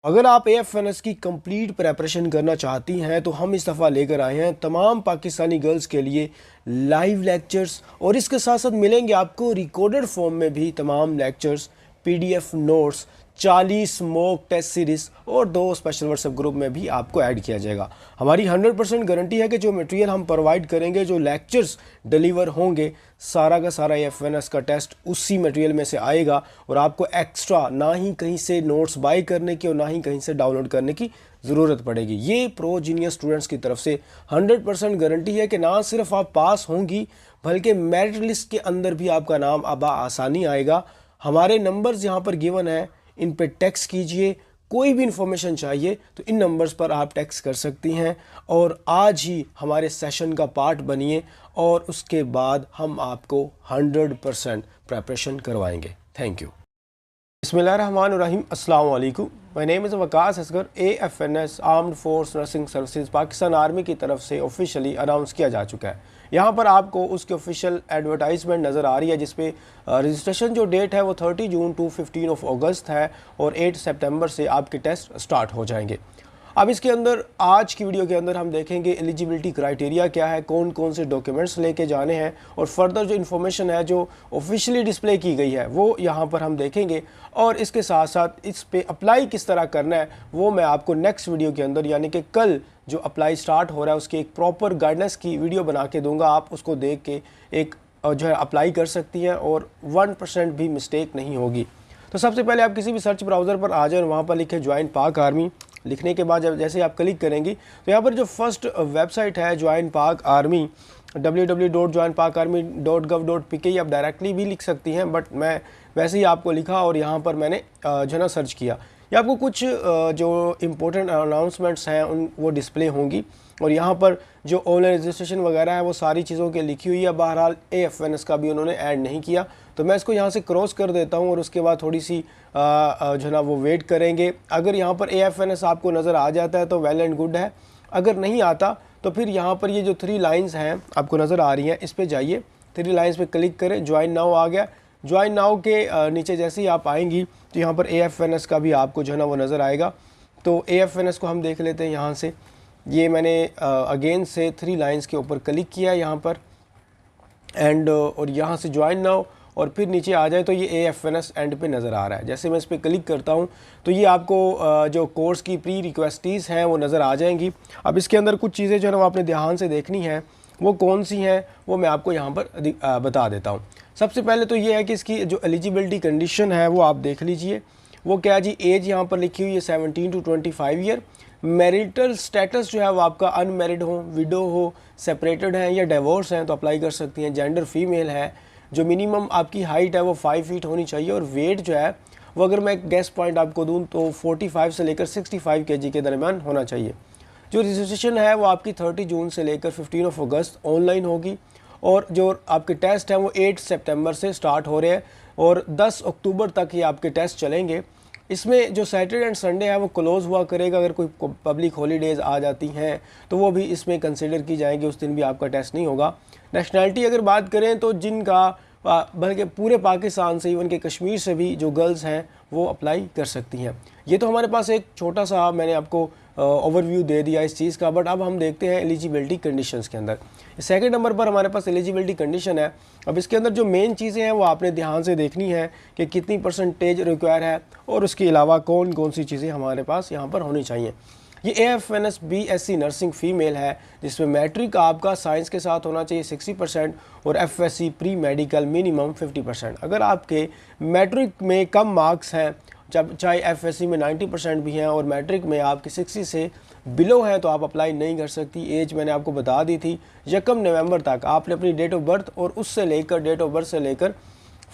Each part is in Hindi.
अगर आप एएफएनएस की कंप्लीट प्रेपरेशन करना चाहती हैं तो हम इस दफ़ा लेकर आए हैं तमाम पाकिस्तानी गर्ल्स के लिए लाइव लेक्चर्स, और इसके साथ साथ मिलेंगे आपको रिकॉर्डेड फॉर्म में भी तमाम lectures, PDF notes, 40 mock test series और 2 स्पेशल व्हाट्सएप ग्रुप में भी आपको ऐड किया जाएगा। हमारी 100% गारंटी है कि जो मटेरियल हम प्रोवाइड करेंगे, जो लेक्चर्स डिलीवर होंगे, सारा का सारा एएफएनएस का टेस्ट उसी मटेरियल में से आएगा और आपको एक्स्ट्रा ना ही कहीं से नोट्स बाय करने की और ना ही कहीं से डाउनलोड करने की ज़रूरत पड़ेगी। ये प्रो जीनियस स्टूडेंट्स की तरफ से 100% गारंटी है कि ना सिर्फ आप पास होंगी बल्कि मेरिट लिस्ट के अंदर भी आपका नाम अब आसानी आएगा। हमारे नंबर्स यहाँ पर गिवन है, इन पे टेक्स्ट कीजिए। कोई भी इंफॉर्मेशन चाहिए तो इन नंबर्स पर आप टेक्स्ट कर सकती हैं और आज ही हमारे सेशन का पार्ट बनिए और उसके बाद हम आपको 100% प्रेपरेशन करवाएंगे। Thank you. बिस्मिल्लाहिर्रहमानिर्रहीम। अस्सलाम वालेकुम। My name is Waqas Asghar. AFNS armed force nursing services Pakistan army की तरफ से ऑफिशियली अनाउंस किया जा चुका है। यहाँ पर आपको उसकी ऑफिशियल एडवर्टाइजमेंट नज़र आ रही है जिसपे रजिस्ट्रेशन जो डेट है वो 30 जून टू 15 अगस्त है और 8 सितंबर से आपके टेस्ट स्टार्ट हो जाएंगे। अब इसके अंदर आज की वीडियो के अंदर हम देखेंगे एलिजिबिलिटी क्राइटेरिया क्या है, कौन कौन से डॉक्यूमेंट्स लेके जाने हैं और फर्दर जो इन्फॉर्मेशन है जो ऑफिशियली डिस्प्ले की गई है वो यहाँ पर हम देखेंगे, और इसके साथ साथ इस पे अप्लाई किस तरह करना है वो मैं आपको नेक्स्ट वीडियो के अंदर, यानी कि कल जो अप्लाई स्टार्ट हो रहा है उसकी एक प्रॉपर गाइडेंस की वीडियो बना के दूंगा। आप उसको देख के एक जो है अप्लाई कर सकती हैं और 1% भी मिस्टेक नहीं होगी। तो सबसे पहले आप किसी भी सर्च ब्राउज़र पर आ जाएं, वहाँ पर लिखें ज्वाइन पाक आर्मी। लिखने के बाद जब जैसे आप क्लिक करेंगी तो यहाँ पर जो फर्स्ट वेबसाइट है ज्वाइन पाक आर्मी, www.joinpakarmy.gov.pk, आप डायरेक्टली भी लिख सकती हैं, बट मैं वैसे ही आपको लिखा और यहाँ पर मैंने जो ना सर्च किया। ये आपको कुछ जो इम्पोर्टेंट अनाउंसमेंट्स हैं उन वो डिस्प्ले होंगी और यहाँ पर जो ऑनलाइन रजिस्ट्रेशन वगैरह है वो सारी चीज़ों के लिखी हुई है। बहरहाल एएफएनएस का भी उन्होंने ऐड नहीं किया, तो मैं इसको यहाँ से क्रॉस कर देता हूँ और उसके बाद थोड़ी सी जो ना वो वेट करेंगे। अगर यहाँ पर एएफएनएस आपको नज़र आ जाता है तो वेल एंड गुड है, अगर नहीं आता तो फिर यहाँ पर ये जो 3 लाइन्स हैं आपको नज़र आ रही हैं, इस पर जाइए, 3 लाइन्स पे क्लिक करें। ज्वाइन नाउ आ गया। ज्वाइन नाउ के नीचे जैसे ही आप आएंगी तो यहाँ पर एएफएनएस का भी आपको जो है ना वो नज़र आएगा। तो एएफएनएस को हम देख लेते हैं यहाँ से। ये मैंने अगेन से 3 लाइन्स के ऊपर क्लिक किया यहाँ पर एंड और यहाँ से ज्वाइन नाउ, और फिर नीचे आ जाए तो ये एएफएनएस एंड पे नज़र आ रहा है। जैसे मैं इस पर क्लिक करता हूँ तो ये आपको जो कोर्स की प्री रिक्वेस्टीज़ हैं वो नज़र आ जाएंगी। अब इसके अंदर कुछ चीज़ें जो है ना वो आपने ध्यान से देखनी है, वो कौन सी हैं वो मैं आपको यहाँ पर बता देता हूँ। सबसे पहले तो ये है कि इसकी जो एलिजिबिलिटी कंडीशन है वो आप देख लीजिए। वो क्या जी, एज यहाँ पर लिखी हुई है 17 to 25 ईयर। मैरिटल स्टेटस जो है वो आपका अनमैरिड हो, विडो हो, सेपरेटेड हैं या डिवोर्स हैं तो अप्लाई कर सकती हैं। जेंडर फीमेल है। जो मिनिमम आपकी हाइट है वो 5 फीट होनी चाहिए और वेट जो है वो, अगर मैं एक गेस पॉइंट आपको दूं तो 45 से लेकर 65 केजी के दरमियान होना चाहिए। जो रजिस्ट्रेशन है वो आपकी 30 जून से लेकर 15 अगस्त ऑनलाइन होगी और जो आपके टेस्ट हैं वो 8 सितंबर से स्टार्ट हो रहे हैं और 10 अक्टूबर तक ये आपके टेस्ट चलेंगे। इसमें जो सैटरडे एंड संडे है वो क्लोज़ हुआ करेगा। अगर कोई पब्लिक हॉलीडेज़ आ जाती हैं तो वो भी इसमें कंसिडर की जाएंगी, उस दिन भी आपका टेस्ट नहीं होगा। नेशनैलिटी अगर बात करें तो जिनका बल्कि पूरे पाकिस्तान से, इवन के कश्मीर से भी जो गर्ल्स हैं वो अप्लाई कर सकती हैं। ये तो हमारे पास एक छोटा सा मैंने आपको ओवरव्यू दे दिया इस चीज़ का, बट अब हम देखते हैं एलिजिबिलिटी कंडीशंस के अंदर। सेकंड नंबर पर हमारे पास एलिजिबिलिटी कंडीशन है। अब इसके अंदर जो मेन चीज़ें हैं वो आपने ध्यान से देखनी है कि कितनी परसेंटेज रिक्वायर है और उसके अलावा कौन कौन सी चीज़ें हमारे पास यहाँ पर होनी चाहिए। ये एएफएनएस बीएससी नर्सिंग फीमेल है जिसमें मैट्रिक आपका साइंस के साथ होना चाहिए 60% और एफएससी प्री मेडिकल मिनिमम 50%। अगर आपके मैट्रिक में कम मार्क्स हैं, जब चाहे एफएससी में 90% भी हैं और मैट्रिक में आपके 60 से बिलो है तो आप अप्लाई नहीं कर सकती। एज मैंने आपको बता दी थी, 1 नवंबर तक आपने अपनी डेट ऑफ बर्थ और उससे लेकर डेट ऑफ बर्थ से लेकर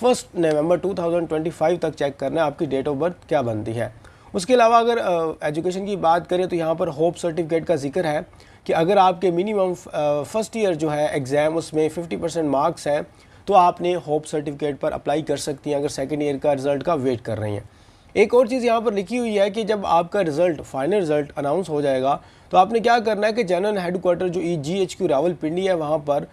1 नवंबर 2025 तक चेक करना है आपकी डेट ऑफ बर्थ क्या बनती है। उसके अलावा अगर एजुकेशन की बात करें तो यहाँ पर होप सर्टिफिकेट का जिक्र है कि अगर आपके मिनिमम फर्स्ट ईयर जो है एग्ज़ाम उसमें 50% मार्क्स हैं तो आपने होप सर्टिफिकेट पर अप्लाई कर सकती हैं अगर सेकेंड ईयर का रिज़ल्ट का वेट कर रही हैं। एक और चीज़ यहाँ पर लिखी हुई है कि जब आपका रिज़ल्ट फाइनल रिज़ल्ट अनाउंस हो जाएगा तो आपने क्या करना है कि जनरल हेडक्वार्टर जो GHQ रावलपिंडी है वहाँ पर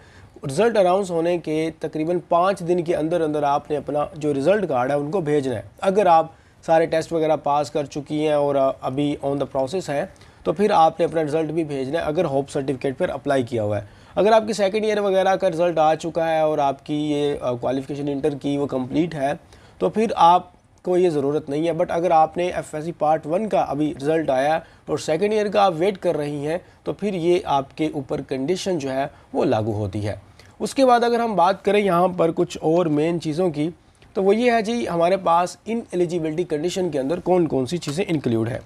रिज़ल्ट अनाउंस होने के तकरीबन 5 दिन के अंदर अंदर आपने अपना जो रिज़ल्ट कार्ड है उनको भेजना है। अगर आप सारे टेस्ट वगैरह पास कर चुकी हैं और अभी ऑन द प्रोसेस है, तो फिर आपने अपना रिज़ल्ट भी भेजना है अगर होप सर्टिफिकेट पर अप्लाई किया हुआ है। अगर आपकी सेकेंड ईयर वगैरह का रिज़ल्ट आ चुका है और आपकी ये क्वालिफ़िकेशन इंटर की वो कंप्लीट है, तो फिर आपको ये ज़रूरत नहीं है। बट अगर आपने FSC पार्ट 1 का अभी रिज़ल्ट आया और सेकेंड ईयर का आप वेट कर रही हैं, तो फिर ये आपके ऊपर कंडीशन जो है वो लागू होती है। उसके बाद अगर हम बात करें यहाँ पर कुछ और मेन चीज़ों की, तो वो ये है जी हमारे पास इन एलिजिबिलिटी कंडीशन के अंदर कौन कौन सी चीज़ें इंक्लूड है।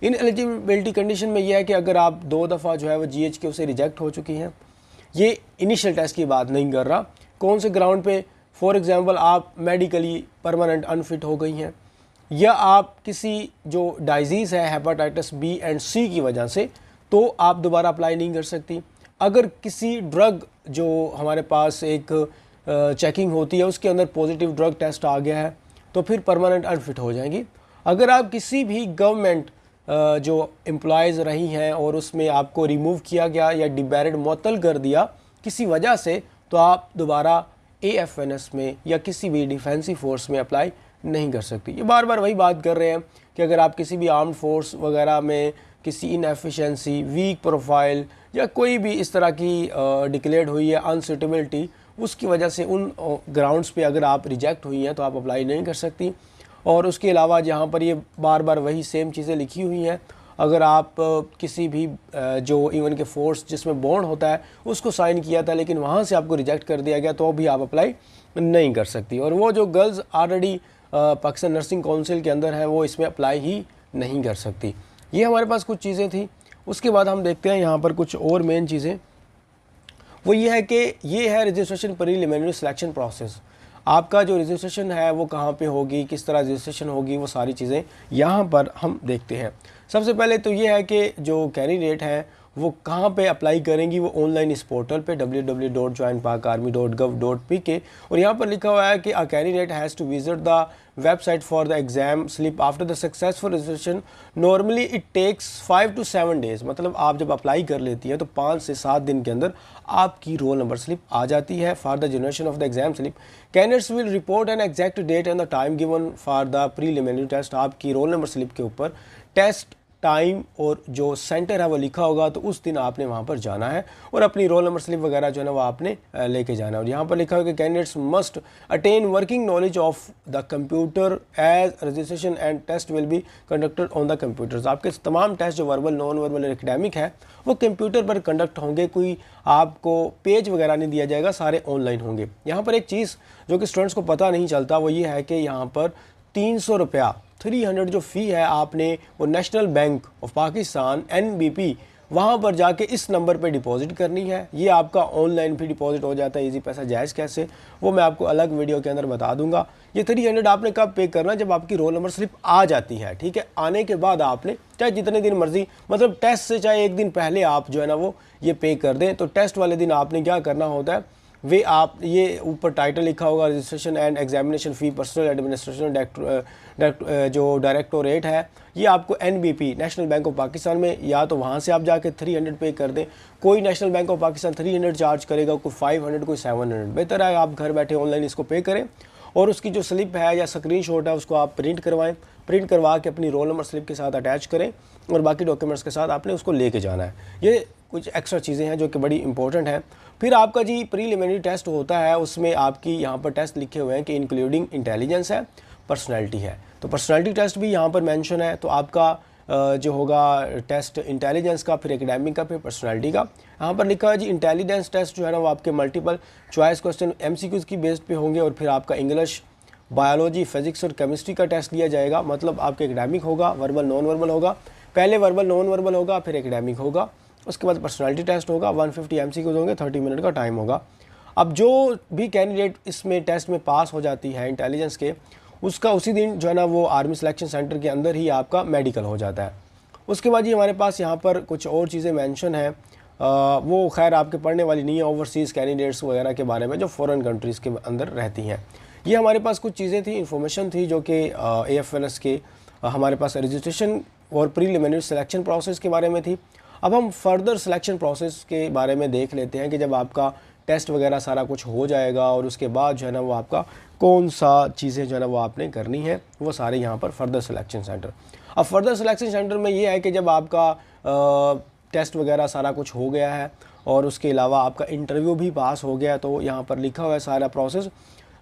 इन एलिजिबिलिटी कंडीशन में ये है कि अगर आप 2 दफ़ा जो है वो GHQ से रिजेक्ट हो चुकी हैं, ये इनिशियल टेस्ट की बात नहीं कर रहा, कौन से ग्राउंड पे, फॉर एग्जांपल आप मेडिकली परमानेंट अनफिट हो गई हैं, या आप किसी जो डाइजीज़ है हेपेटाइटिस B एंड C की वजह से, तो आप दोबारा अप्लाई नहीं कर सकती। अगर किसी ड्रग जो हमारे पास एक चेकिंग होती है उसके अंदर पॉजिटिव ड्रग टेस्ट आ गया है, तो फिर परमानेंट अनफिट हो जाएंगी। अगर आप किसी भी गवर्नमेंट जो एम्प्लॉयज़ रही हैं और उसमें आपको रिमूव किया गया या डिबैरिड मुअत्तल कर दिया किसी वजह से, तो आप दोबारा AFNS में या किसी भी डिफेंसिव फोर्स में अप्लाई नहीं कर सकती। ये बार बार वही बात कर रहे हैं कि अगर आप किसी भी आर्म्ड फोर्स वगैरह में किसी इनएफिशिएंसी, वीक प्रोफाइल या कोई भी इस तरह की डिक्लेयर्ड हुई है अनसूटेबिलिटी, उसकी वजह से उन ग्राउंड्स पे अगर आप रिजेक्ट हुई हैं तो आप अप्लाई नहीं कर सकती। और उसके अलावा यहाँ पर ये बार बार वही सेम चीज़ें लिखी हुई हैं, अगर आप किसी भी जो इवन के फोर्स जिसमें बॉन्ड होता है उसको साइन किया था लेकिन वहाँ से आपको रिजेक्ट कर दिया गया, तो भी आप अप्लाई नहीं कर सकती। और वो जो girls already Pakistan nursing council के अंदर है वो इसमें अप्लाई ही नहीं कर सकती। ये हमारे पास कुछ चीज़ें थी। उसके बाद हम देखते हैं यहाँ पर कुछ और मेन चीज़ें, वो ये है कि ये है रजिस्ट्रेशन प्रीलिमिनरी सिलेक्शन प्रोसेस। आपका जो रजिस्ट्रेशन है वो कहाँ पे होगी, किस तरह रजिस्ट्रेशन होगी, वो सारी चीज़ें यहाँ पर हम देखते हैं। सबसे पहले तो ये है कि जो कैंडिडेट हैं वो कहाँ पे अप्लाई करेंगी, वो ऑनलाइन इस पोर्टल पे www.joinpakarmy.gov.pk, और यहाँ पर लिखा हुआ है कि a candidate has to visit the website for the exam slip after the successful registration. Normally it takes 5 to 7 days, मतलब आप जब अप्लाई कर लेती हैं तो 5 से 7 दिन के अंदर आपकी रोल नंबर स्लिप आ जाती है for the generation of the exam slip. Candidates will report an exact date and the time given for the preliminary test. आपकी रोल नंबर स्लिप के ऊपर टेस्ट टाइम और जो सेंटर है वो लिखा होगा, तो उस दिन आपने वहाँ पर जाना है और अपनी रोल नंबर स्लिप वगैरह जो है ना वो आपने लेके जाना है। और यहाँ पर लिखा होगा कि candidates must attain working knowledge of the computer as registration and test will be conducted on the computers. आपके तमाम टेस्ट जो वर्बल, नॉन वर्बल, एकेडमिक है वो कंप्यूटर पर कंडक्ट होंगे, कोई आपको पेज वगैरह नहीं दिया जाएगा, सारे ऑनलाइन होंगे। यहाँ पर एक चीज़ जो कि स्टूडेंट्स को पता नहीं चलता वो ये है कि यहाँ पर 300 रुपया 300 जो फ़ी है आपने वो national bank of Pakistan NBP वहाँ पर जाके इस नंबर पे डिपॉजिट करनी है। ये आपका ऑनलाइन भी डिपॉजिट हो जाता है, इजी पैसा जायज़ कैसे, वो मैं आपको अलग वीडियो के अंदर बता दूंगा। ये 300 आपने कब पे करना, जब आपकी रोल नंबर स्लिप आ जाती है, ठीक है। आने के बाद आपने चाहे जितने दिन मर्जी, मतलब टेस्ट से चाहे एक दिन पहले आप जो है ना वो ये पे कर दें, तो टेस्ट वाले दिन आपने क्या करना होता है, वे आप ये ऊपर टाइटल लिखा होगा registration and examination fee personal administration जो डायरेक्टोरेट है, ये आपको NBP national bank of Pakistan में, या तो वहाँ से आप जाके 300 पे कर दें। कोई national bank of Pakistan 300 charge करेगा, कोई 500, कोई 700। बेहतर है आप घर बैठे ऑनलाइन इसको पे करें और उसकी जो स्लिप है या स्क्रीनशॉट है उसको आप प्रिंट करवाएं। प्रिंट करवा के अपनी रोल नंबर स्लिप के साथ अटैच करें और बाकी डॉक्यूमेंट्स के साथ आपने उसको लेके जाना है। ये कुछ एक्स्ट्रा चीज़ें हैं जो कि बड़ी इंपॉर्टेंट हैं। फिर आपका जी प्रीलिमिनरी टेस्ट होता है, उसमें आपकी यहाँ पर टेस्ट लिखे हुए हैं कि इंक्लूडिंग इंटेलिजेंस है, पर्सनैलिटी है, तो पर्सनैलिटी टेस्ट भी यहाँ पर मेंशन है। तो आपका जो होगा टेस्ट इंटेलिजेंस का, फिर एकेडमिक का, फिर पर्सनैलिटी का। यहाँ पर लिखा है जी इंटेलिजेंस टेस्ट जो है ना वो आपके मल्टीपल चॉइस क्वेश्चन MCQs की बेस्ड पे होंगे, और फिर आपका इंग्लिश, बायोलॉजी, फिजिक्स और केमिस्ट्री का टेस्ट लिया जाएगा। मतलब आपका एकेडमिक होगा, वर्बल, नॉन वर्बल होगा, पहले वर्बल, नॉन वर्बल होगा, फिर एकेडमिक होगा, उसके बाद पर्सनैलिटी टेस्ट होगा। 150 MCQs होंगे, 30 मिनट का टाइम होगा। अब जो भी कैंडिडेट इसमें टेस्ट में पास हो जाती है इंटेलिजेंस के, उसका उसी दिन जो है ना वो आर्मी सिलेक्शन सेंटर के अंदर ही आपका मेडिकल हो जाता है। उसके बाद ये हमारे पास यहाँ पर कुछ और चीज़ें मेंशन है, वो खैर आपके पढ़ने वाली नहीं है, ओवरसीज़ कैंडिडेट्स वगैरह के बारे में जो फ़ॉरेन कंट्रीज़ के अंदर रहती हैं। ये हमारे पास कुछ चीज़ें थी, इन्फॉर्मेशन थी जो कि AFNS के हमारे पास रजिस्ट्रेशन और प्रीलिमिनरी सिलेक्शन प्रोसेस के बारे में थी। अब हम फर्दर सिलेक्शन प्रोसेस के बारे में देख लेते हैं कि जब आपका टेस्ट वगैरह सारा कुछ हो जाएगा और उसके बाद जो है ना वो आपका कौन सा चीज़ें जो है ना वो आपने करनी है, वो सारे यहाँ पर फर्दर सिलेक्शन सेंटर। अब फर्दर सिलेक्शन सेंटर में ये है कि जब आपका टेस्ट वगैरह सारा कुछ हो गया है और उसके अलावा आपका इंटरव्यू भी पास हो गया, तो यहाँ पर लिखा हुआ है सारा process,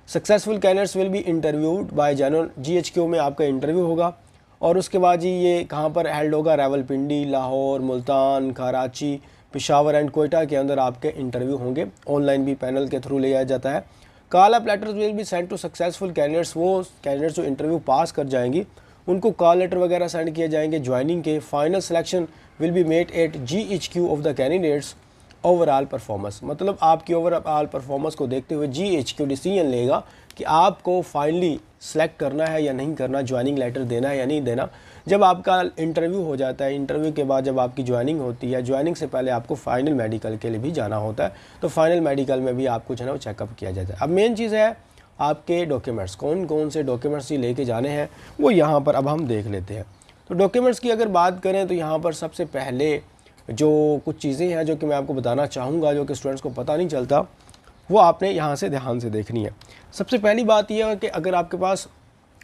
successful candidates will be interviewed bye general GHQ में आपका इंटरव्यू होगा। और उसके बाद जी ये कहाँ पर हेल्ड होगा, रावलपिंडी, लाहौर, मुल्तान, कराची, पेशावर एंड कोयटा के अंदर आपके इंटरव्यू होंगे। ऑनलाइन भी पैनल के थ्रू लिया जाता है। Call up letters will be send to successful candidates, वो कैंडिडेट्स जो इंटरव्यू पास कर जाएंगी उनको कॉल लेटर वगैरह सेंड किए जाएंगे ज्वाइनिंग के। Final selection will be made at GHQ of the candidates overall performance, मतलब आपकी ओवरऑल परफॉर्मेंस को देखते हुए GHQ डिसीजन लेगा कि आपको फाइनली सेलेक्ट करना है या नहीं करना, ज्वाइनिंग लेटर देना है या नहीं देना। जब आपका इंटरव्यू हो जाता है, इंटरव्यू के बाद जब आपकी ज्वाइनिंग होती है, ज्वाइनिंग से पहले आपको फाइनल मेडिकल के लिए भी जाना होता है, तो फाइनल मेडिकल में भी आपको जो है ना वो चेकअप किया जाता है। अब मेन चीज़ है आपके डॉक्यूमेंट्स, कौन कौन से डॉक्यूमेंट्स ही लेके जाने हैं वो यहाँ पर अब हम देख लेते हैं। तो डॉक्यूमेंट्स की अगर बात करें तो यहाँ पर सबसे पहले जो कुछ चीज़ें हैं जो कि मैं आपको बताना चाहूँगा, जो कि स्टूडेंट्स को पता नहीं चलता, वो आपने यहाँ से ध्यान से देखनी है। सबसे पहली बात यह है कि अगर आपके पास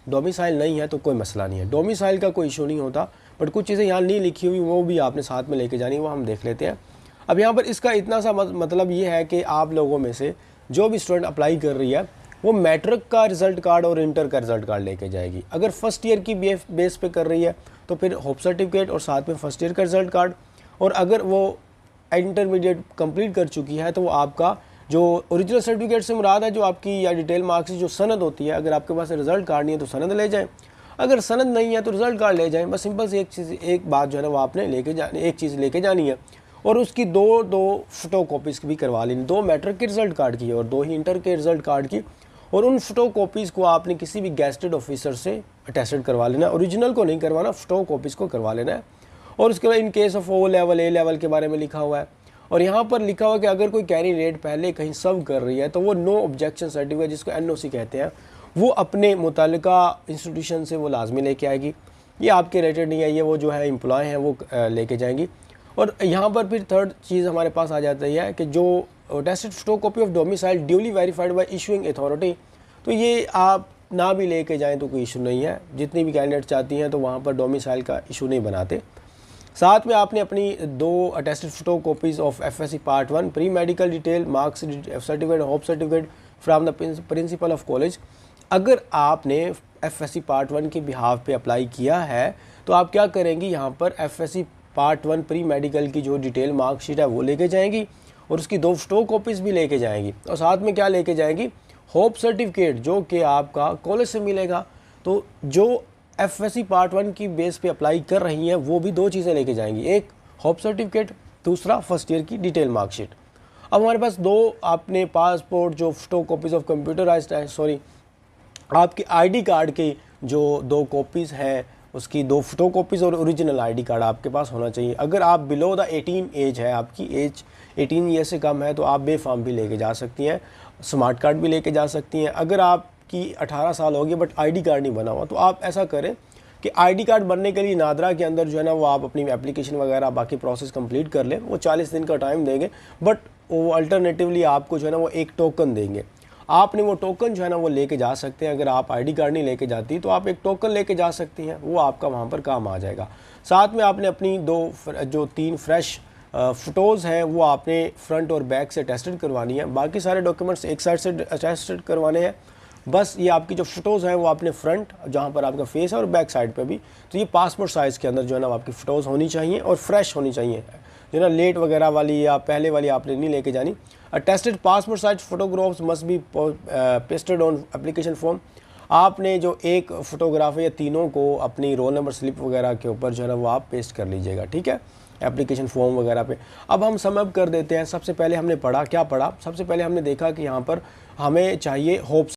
डोमिसाइल नहीं है तो कोई मसला नहीं है, डोमिसाइल का कोई इशू नहीं होता, बट कुछ चीज़ें यहाँ नहीं लिखी हुई वो भी आपने साथ में लेके जानी है, वो हम देख लेते हैं। अब यहाँ पर इसका इतना सा मतलब ये है कि आप लोगों में से जो भी स्टूडेंट अप्लाई कर रही है वो मैट्रिक का रिज़ल्ट कार्ड और इंटर का रिज़ल्ट कार्ड लेके जाएगी। अगर फर्स्ट ईयर की बेस पे कर रही है तो फिर होप सर्टिफिकेट और साथ में फर्स्ट ईयर का रिज़ल्ट कार्ड, और अगर वो इंटरमीडिएट कंप्लीट कर चुकी है तो वो आपका जो ओरिजिनल सर्टिफिकेट से मुराद है जो आपकी या डिटेल मार्क्स की जो सनद होती है, अगर आपके पास रिज़ल्ट कार्ड नहीं है तो सनद ले जाएं, अगर सनद नहीं है तो रिज़ल्ट कार्ड ले जाएं। बस सिंपल से एक बात जो है ना वो आपने एक चीज़ लेके जानी है, और उसकी दो फोटो कॉपीज़ भी करवा लेनी, 2 मैट्रिक के रिज़ल्ट कार्ड की और 2 ही इंटर के रिज़ल्ट कार्ड की, और उन फोटो कॉपीज़ को आपने किसी भी गेस्टेड ऑफिसर से अटेस्टेड करवा लेना है। ओरिजिनल को नहीं करवाना, फोटो कॉपीज़ को करवा लेना है। और उसके बाद in case of O level A level के बारे में लिखा हुआ है, और यहाँ पर लिखा हुआ है कि अगर कोई कैंडिडेट पहले कहीं सर्व कर रही है तो वो नो ऑब्जेक्शन सर्टिफिकेट, जिसको NOC कहते हैं, वो अपने मुतालिका इंस्टीट्यूशन से वो लाजमी लेके आएगी। ये आपके रिलेटेड नहीं है, ये वो जो है एम्प्लॉय हैं वो लेके जाएंगी। और यहाँ पर फिर थर्ड चीज़ हमारे पास आ जाती है कि जो tested photo copy of domicile duly verified bye issuing authority, तो ये आप ना भी लेके जाएँ तो कोई इशू नहीं है। जितनी भी कैंडिडेट चाहती हैं तो वहाँ पर डोमिसाइल का इशू नहीं बनाते। साथ में आपने अपनी 2 attested photo copies of FSC part 1 pre medical detail marks certificate hope certificate from the principle of college. अगर आपने FSC पार्ट 1 के बिहाफ पे अप्लाई किया है तो आप क्या करेंगी, यहाँ पर FSC पार्ट 1 प्री मेडिकल की जो डिटेल मार्कशीट है वो लेके जाएंगी, और उसकी 2 फोटो कॉपीज़ भी लेके जाएंगी, और साथ में क्या लेके जाएंगी, होप सर्टिफिकेट जो कि आपका कॉलेज से मिलेगा। तो जो FSC पार्ट 1 की बेस पे अप्लाई कर रही हैं वो भी 2 चीज़ें लेके जाएंगी, एक होप सर्टिफिकेट, दूसरा फर्स्ट ईयर की डिटेल मार्कशीट। अब हमारे पास 2 आपने पासपोर्ट जो फोटो कॉपीज़ ऑफ कंप्यूटराइज्ड आपके ID कार्ड की जो 2 कॉपीज़ हैं उसकी 2 फोटो कॉपीज़ और ओरिजिनल ID कार्ड आपके पास होना चाहिए। अगर आप बिलो द 18 एज है, आपकी एज 18 ईयर से कम है तो आप बेफार्म भी लेके जा सकती हैं, स्मार्ट कार्ड भी लेके जा सकती हैं। अगर आप कि 18 साल हो गए बट ID कार्ड नहीं बना हुआ तो आप ऐसा करें कि ID कार्ड बनने के लिए नादरा के अंदर जो है ना वो आप अपनी एप्लीकेशन वगैरह बाकी प्रोसेस कंप्लीट कर लें। वो 40 दिन का टाइम देंगे, बट वो अल्टरनेटिवली आपको जो है ना वो एक टोकन देंगे। आपने वो टोकन जो है ना वो लेके जा सकते हैं। अगर आप ID कार्ड नहीं लेके जाती तो आप एक टोकन लेके जा सकती हैं, वो आपका वहाँ पर काम आ जाएगा। साथ में आपने अपनी 3 फ्रेश फ़ोटोज़ हैं वो आपने फ्रंट और बैक से अटेस्टेड करवानी है। बाकी सारे डॉक्यूमेंट्स एक साइड से अटेस्टेड करवाने हैं। बस ये आपकी जो फ़ोटोज़ हैं वो आपने फ्रंट जहाँ पर आपका फेस है और बैक साइड पे भी, तो ये पासपोर्ट साइज़ के अंदर जो है ना आपकी फ़ोटोज़ होनी चाहिए और फ्रेश होनी चाहिए, जो ना लेट वगैरह वाली या पहले वाली आपने नहीं लेके जानी। Attested passport size photographs must be pasted on application form. आपने जो एक फ़ोटोग्राफ है या तीनों को अपनी रोल नंबर स्लिप वगैरह के ऊपर जो है ना वो आप पेस्ट कर लीजिएगा, ठीक है, एप्लीकेशन फॉर्म वगैरह पे। अब हम सम अप कर देते हैं। सबसे पहले हमने पढ़ा, क्या पढ़ा, सबसे पहले हमने देखा कि यहाँ पर हमें चाहिए होप